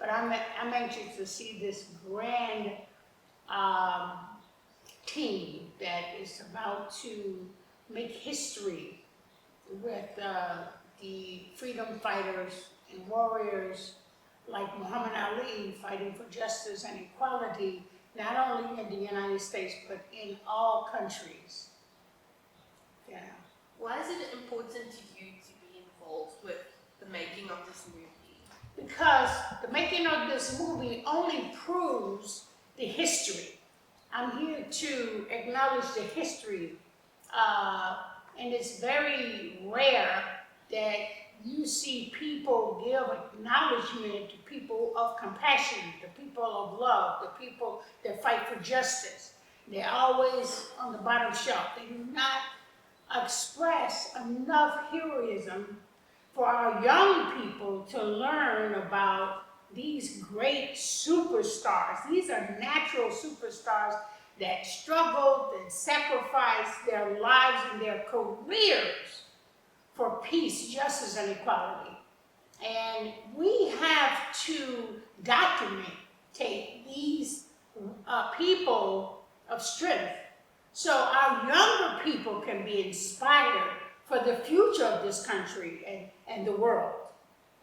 but I'm anxious to see this grand team that is about to make history with the freedom fighters and warriors like Muhammad Ali fighting for justice and equality, not only in the United States, but in all countries. Yeah. Why is it important to you to be involved with the making of this movie? Because the making of this movie only proves the history. I'm here to acknowledge the history, and it's very rare that you see people give acknowledgement to people of compassion, the people of love, the people that fight for justice. They're always on the bottom shelf. They do not express enough heroism for our young people to learn about these great superstars. These are natural superstars that struggled and sacrificed their lives and their careers for peace, justice, and equality. And we have to document these people of strength so our younger people can be inspired for the future of this country and the world.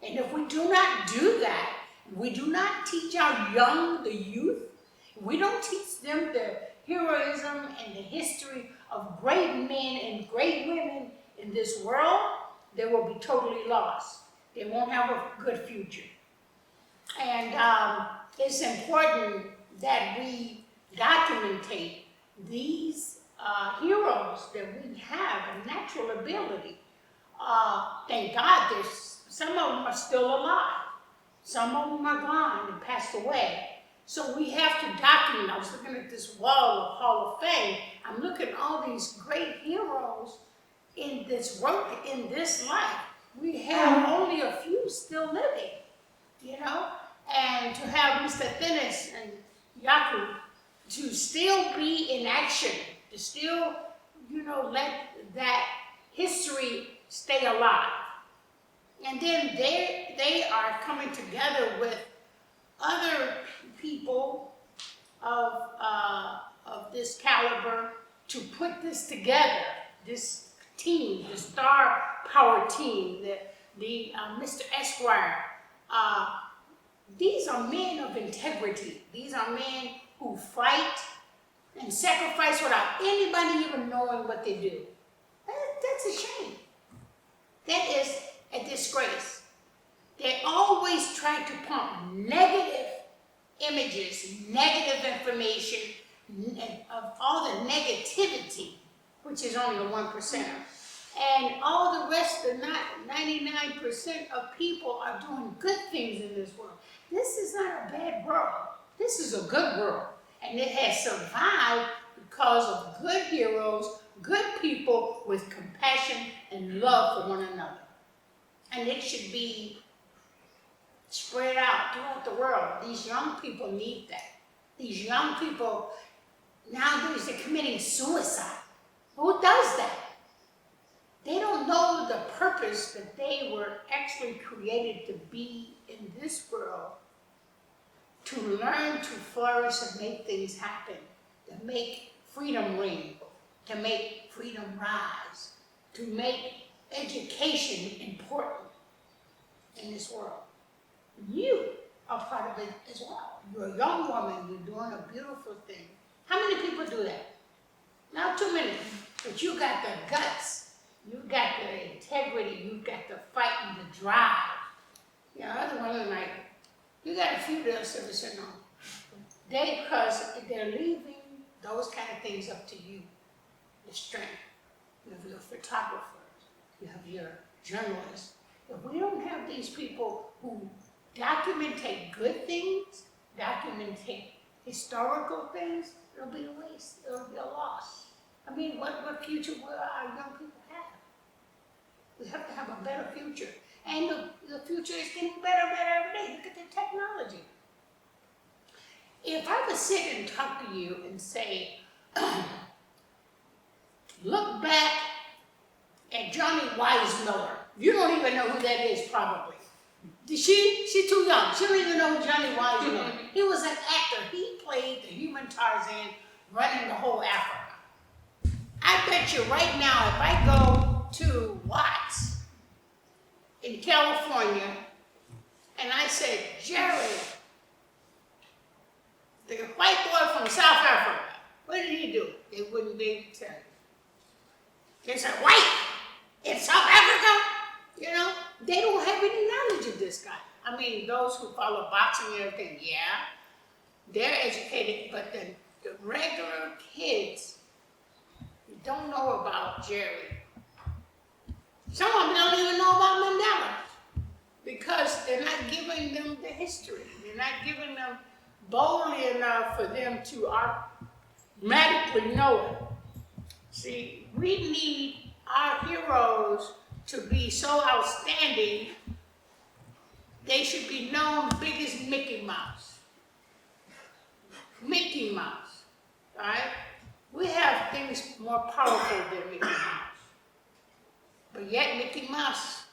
And if we do not do that, we do not teach our the youth, we don't teach them the heroism and the history of great men and great women in this world, they will be totally lost. They won't have a good future. And it's important that we documentate these heroes that we have a natural ability. Thank God some of them are still alive. Some of them are gone and passed away. So we have to document. I was looking at this wall of Hall of Fame. I'm looking at all these great heroes in this work, in this life. We have only a few still living, you know? And to have Mr. Thinis and Yaku to still be in action, to still, let that history stay alive. And then they are coming together with other people of this caliber to put this together, this team, the star power team, the Mr. Esquire. These are men of integrity. These are men who fight and sacrifice without anybody even knowing what they do. That's a shame. That is a disgrace. They always try to pump negative images, negative information, of all the negativity, which is only the 1%. And all the rest, the 99% of people are doing good things in this world. This is not a bad world. This is a good world. And it has survived because of good heroes, good people with compassion and love for one another. And it should be spread out throughout the world. These young people need that. These young people, nowadays, they're committing suicide. Who does that? They don't know the purpose that they were actually created to be in this world, to learn to flourish and make things happen, to make freedom ring, to make freedom rise, to make education important in this world. You are part of it as well. You're a young woman, you're doing a beautiful thing. How many people do that? Not too many, but you got the guts. You've got the integrity, you've got the fight and the drive. Other women like, you got a few that say no. Because they're leaving those kind of things up to you. The strength. You have your photographers, you have your journalists. If we don't have these people who documentate good things, documentate historical things, it'll be a waste, it'll be a loss. I mean, what future will our young people have? We have to have a better future. And the future is getting better and better every day. Look at the technology. If I would sit and talk to you and say, look back at Johnny Weissmuller. You don't even know who that is, probably. She's too young. She don't even know who Johnny Wise was. He was an actor. He played the human Tarzan running the whole Africa. I bet you right now, if I go to Watts in California and I said, Jerry, the white boy from South Africa, what did he do? They wouldn't be able to tell you. They said, white in South Africa? You know, they don't have any knowledge of this guy. I mean, those who follow boxing and everything, yeah, they're educated, but the regular kids don't know about Jerry. Some of them don't even know about Mandela because they're not giving them the history. They're not giving them boldly enough for them to automatically know it. See, we need our heroes to be so outstanding, they should be known big as Mickey Mouse. Mickey Mouse, right? We have things more powerful than Mickey Mouse. But yet Mickey Mouse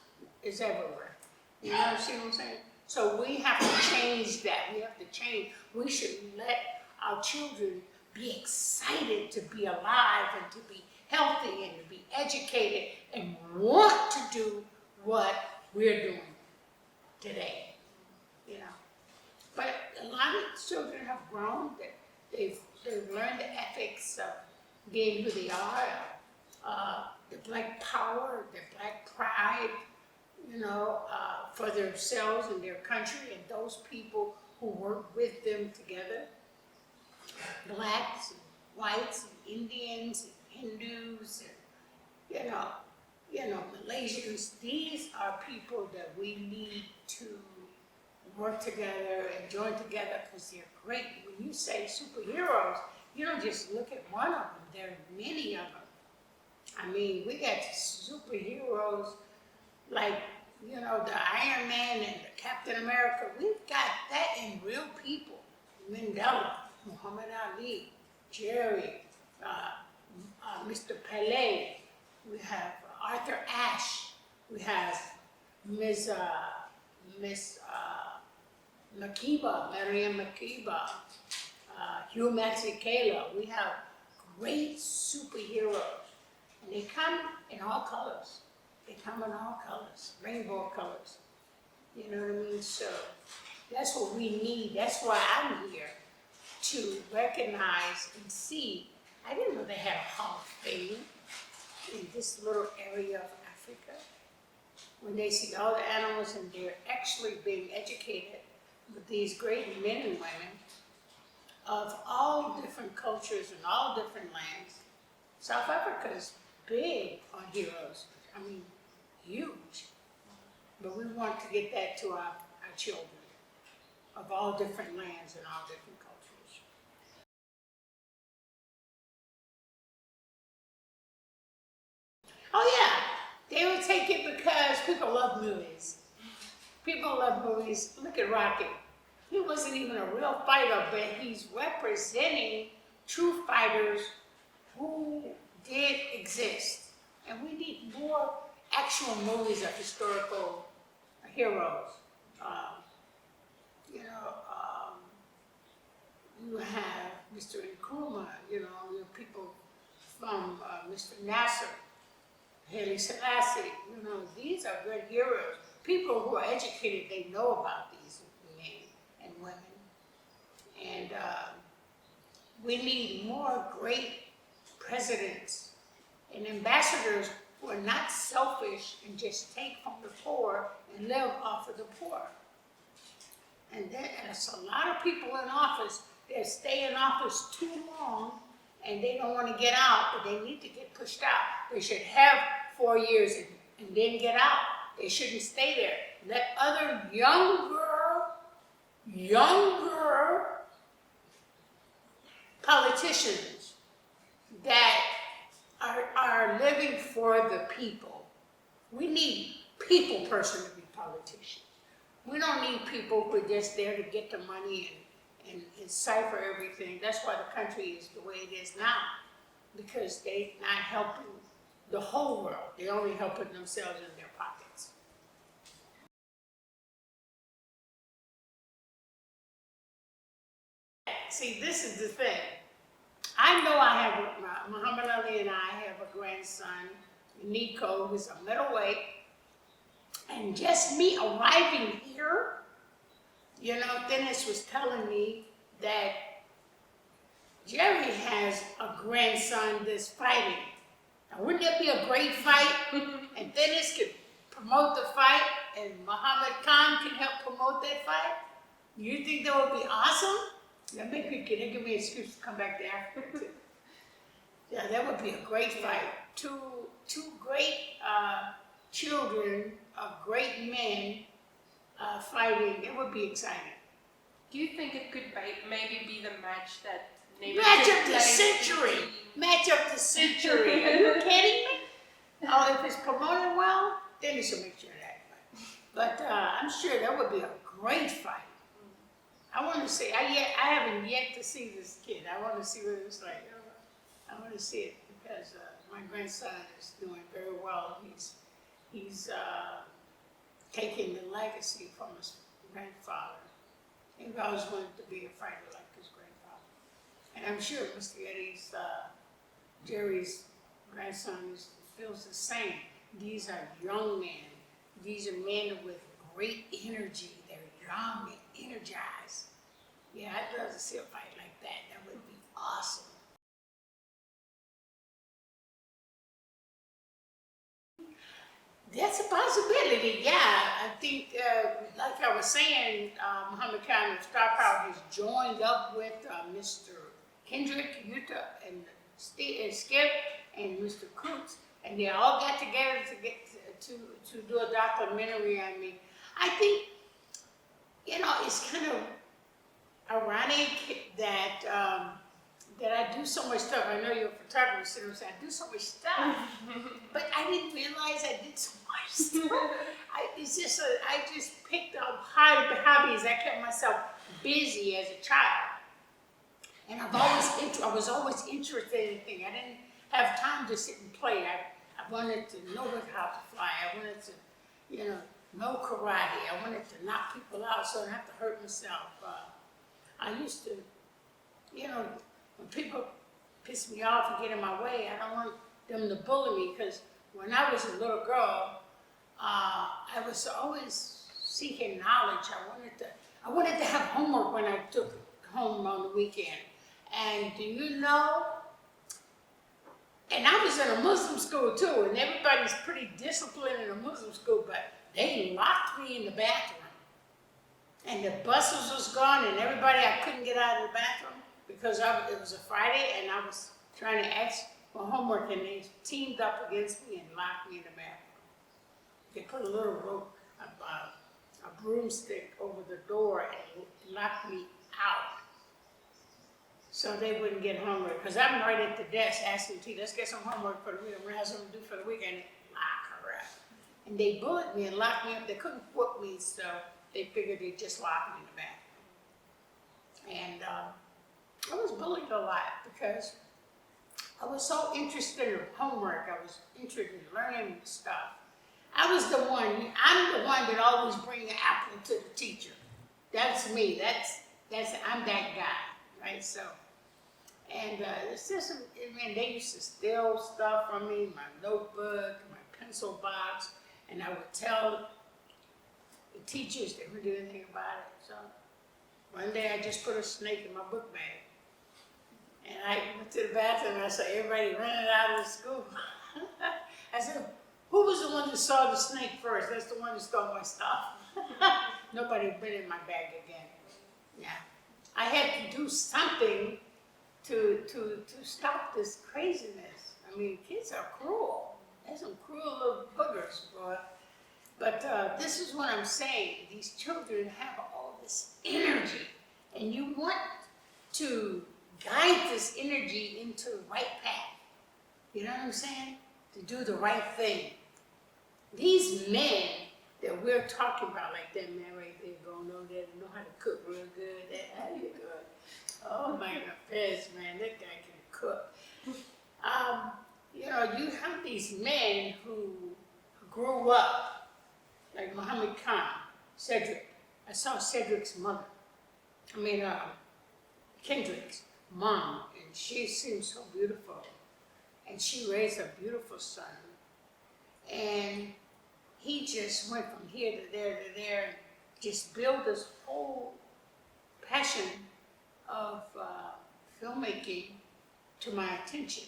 is everywhere. You know what I'm saying? So we have to change that. We have to change. We should let our children be excited to be alive and to be healthy and to be educated and want to do what we're doing today. You know. But a lot of children have grown. They've learned the ethics of being who they are, the black power, the black pride, you know, for themselves and their country and those people who work with them together. Blacks, and whites, and Indians, and Hindus, and you know, Malaysians. These are people that we need to work together and join together because they're great. When you say superheroes, you don't just look at one of them. There are many of them. I mean, we got superheroes like, you know, the Iron Man and the Captain America. We've got that in real people. Mandela, Muhammad Ali, Jerry, Mr. Pele. We have Arthur Ashe. We have Miss Makiba, Mariam Makiba, Hugh Masekela. We have great superheroes. And they come in all colors. They come in all colors, rainbow colors. You know what I mean? So that's what we need. That's why I'm here, to recognize and see. I didn't know they had a Hall of Fame in this little area of Africa. When they see all the animals and they're actually being educated with these great men and women of all different cultures and all different lands. South Africa is big on heroes. I mean, huge. But we want to get that to our children of all different lands and all different cultures. Oh yeah, they would take it because people love movies. People love movies. Look at Rocky. He wasn't even a real fighter, but he's representing true fighters who did exist. And we need more actual movies of historical heroes. You have Mr. Nkrumah, you know, people from Mr. Nasser, Haile Selassie, you know, these are good heroes. People who are educated, they know about these men and women. And we need more great presidents and ambassadors who are not selfish and just take from the poor and live off of the poor. And there's a lot of people in office that stay in office too long and they don't want to get out, but they need to get pushed out. They should have 4 years and then get out. They shouldn't stay there. Let other younger politicians that are living for the people. We need people person to be politicians. We don't need people who are just there to get the money and cipher everything. That's why the country is the way it is now, because they're not helping the whole world. They're only helping themselves in their pockets. see, this is the thing. I know I have, Muhammad Ali and I have a grandson, Nico, who's a middleweight. And just me arriving here, you know, Dennis was telling me that Jerry has a grandson that's fighting. Now, wouldn't that be a great fight? And Dennis could promote the fight, and Muhammad Khan can help promote that fight? You think that would be awesome? That make me give me an excuse to come back to Africa too. Yeah, that would be a great fight. Two great children of great men fighting. It would be exciting. Do you think it could maybe be the match that match of the century? Match of the century. Are you kidding me? Oh, if it's promoted well, then it should make sure of that. But I'm sure that would be a great fight. I want to see. I haven't yet to see this kid. I want to see what it's like. I want to see it because my grandson is doing very well. He's taking the legacy from his grandfather. He always wanted to be a fighter like his grandfather. And I'm sure Mr. Eddie's, Jerry's grandson feels the same. These are young men. These are men with great energy. They're young and energized. Yeah, I'd love to see a fight like that. That would be awesome. That's a possibility, yeah. I think, like I was saying, Muhammad Khan of Star Power has joined up with Mr. Kendrick, Utah, and Skip, and Mr. Coots, and they all got together to do a documentary on me. I think, you know, it's kind of ironic that that I do so much stuff. I know you're a photographer, so I do so much stuff, but I didn't realize I did so much stuff. I just picked up hobbies. I kept myself busy as a child, and I was always interested in things. I didn't have time to sit and play. I wanted to know how to fly. I wanted to, you know karate. I wanted to knock people out so I didn't have to hurt myself. I used to, you know, when people piss me off and get in my way, I don't want them to bully me, because when I was a little girl, I was always seeking knowledge. I wanted to have homework when I took home on the weekend. And do you know, and I was in a Muslim school too, and everybody's pretty disciplined in a Muslim school, but they locked me in the bathroom. And the buses was gone, and I couldn't get out of the bathroom because it was a Friday, and I was trying to ask for homework, and they teamed up against me and locked me in the bathroom. They put a little rope, a broomstick over the door and locked me out so they wouldn't get homework. Because I'm right at the desk asking T, let's get some homework for the week. I'm going to have something to do for the weekend. Lock her up. And they bullied me and locked me up. They couldn't whoop me, so they figured they'd just lock me in the bathroom. And I was bullied a lot because I was so interested in homework. I was interested in learning stuff. I'm the one that always bring the apple to the teacher. That's me. I'm that guy, right? So, and it's just, they used to steal stuff from me, my notebook, my pencil box, and I would tell the teachers they wouldn't do anything about it. So one day I just put a snake in my book bag. And I went to the bathroom and I saw everybody running out of the school. I said, who was the one that saw the snake first? That's the one that stole my stuff. Nobody had been in my bag again. Yeah. I had to do something to stop this craziness. I mean, kids are cruel. They're some cruel little boogers, boy. But this is what I'm saying. These children have all this energy, and you want to guide this energy into the right path. You know what I'm saying? To do the right thing. These men that we're talking about, like that man right there going over there to know how to cook real good. How you doing? Oh my goodness, man, that guy can cook. You know, you have these men who grew up, like Muhammad Khan, Cedric. I saw Cedric's mother. Kendrick's mom, and she seems so beautiful. And she raised a beautiful son. And he just went from here to there to there, and just built this whole passion of filmmaking to my attention.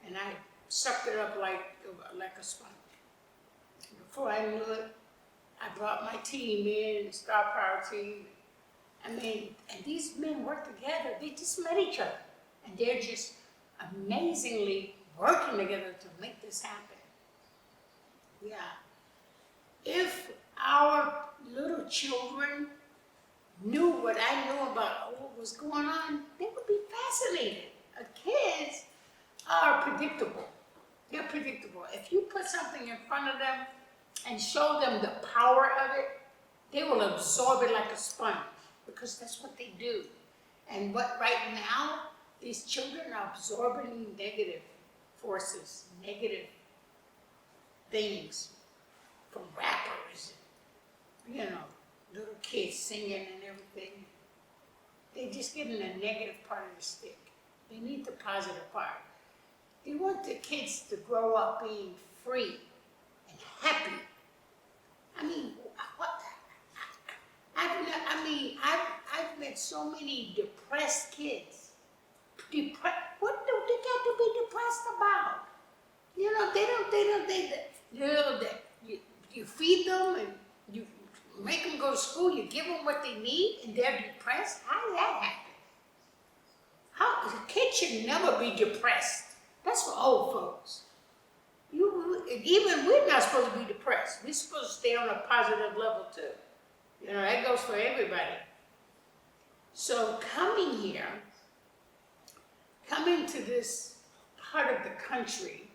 And I sucked it up like a sponge. Before I knew it, I brought my team in, the Star Power team. I mean, and these men work together. They just met each other. And they're just amazingly working together to make this happen. Yeah. If our little children knew what I knew about what was going on, they would be fascinated. Kids are predictable. They're predictable. If you put something in front of them and show them the power of it, they will absorb it like a sponge, because that's what they do. And what right now, these children are absorbing negative forces, negative things from rappers, and, little kids singing and everything. They're just getting the negative part of the stick. They need the positive part. They want the kids to grow up being free and happy. I mean, I've met so many depressed kids. What do they got to be depressed about? You feed them and you make them go to school, you give them what they need, and they're depressed? How did that happen? A kid should never be depressed. That's for old folks. Even we're not supposed to be depressed. We're supposed to stay on a positive level too. That goes for everybody. So coming to this part of the country,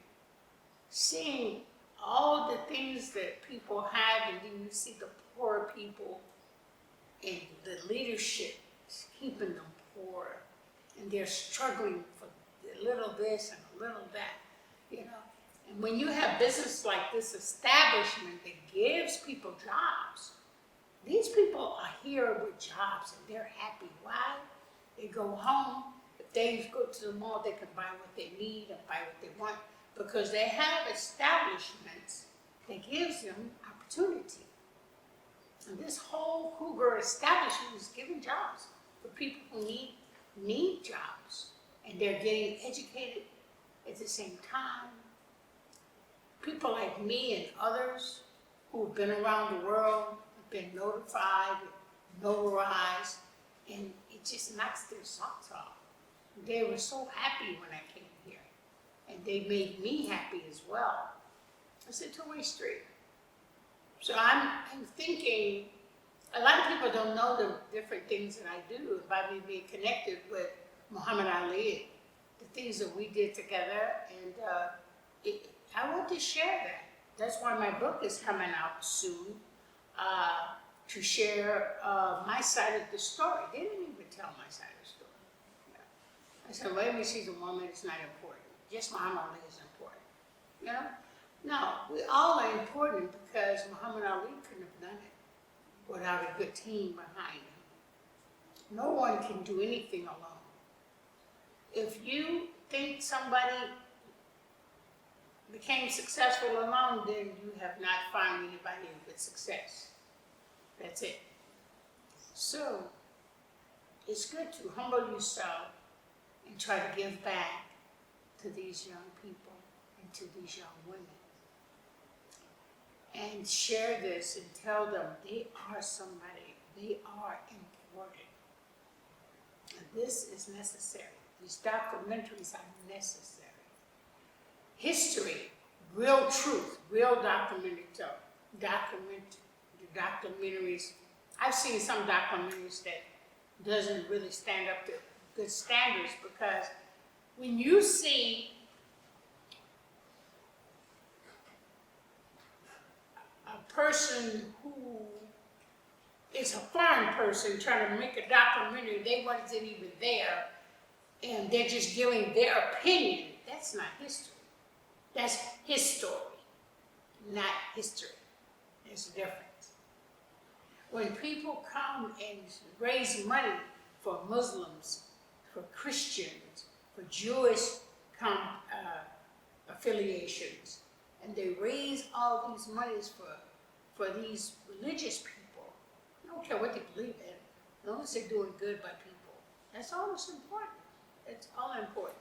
seeing all the things that people have, and then you see the poor people, and the leadership is keeping them poor, and they're struggling for a little this and a little that, And when you have business like this establishment that gives people jobs, these people are here with jobs and they're happy. Why? They go home. If they go to the mall, they can buy what they need and buy what they want, because they have establishments that gives them opportunity. And this whole Kruger establishment is giving jobs for people who need jobs. And they're getting educated at the same time. People like me and others who've been around the world, have been notified, notarized, and it just knocks their socks off. They were so happy when I came here, and they made me happy as well. It's a two-way street. So I'm thinking, a lot of people don't know the different things that I do about me being connected with Muhammad Ali, the things that we did together, and I want to share that. That's why my book is coming out soon, to share my side of the story. They didn't even tell my side of the story. I said, well, maybe she's a woman, it's not important. Just Muhammad Ali is important. No, we all are important, because Muhammad Ali couldn't have done it without a good team behind him. No one can do anything alone. If you think somebody became successful alone, then you have not found anybody with success. That's it. So, it's good to humble yourself and try to give back to these young people and to these young women. And share this and tell them they are somebody, they are important. And this is necessary. These documentaries are necessary. History, real truth, real documentaries. I've seen some documentaries that doesn't really stand up to good standards, because when you see a person who is a foreign person trying to make a documentary, they wasn't even there, and they're just giving their opinion, that's not history. That's his story, not history. There's a difference. When people come and raise money for Muslims for Christians, for Jewish affiliations, and they raise all these monies for these religious people. I don't care what they believe in, as long as they're doing good by people. That's all that's important. It's all important.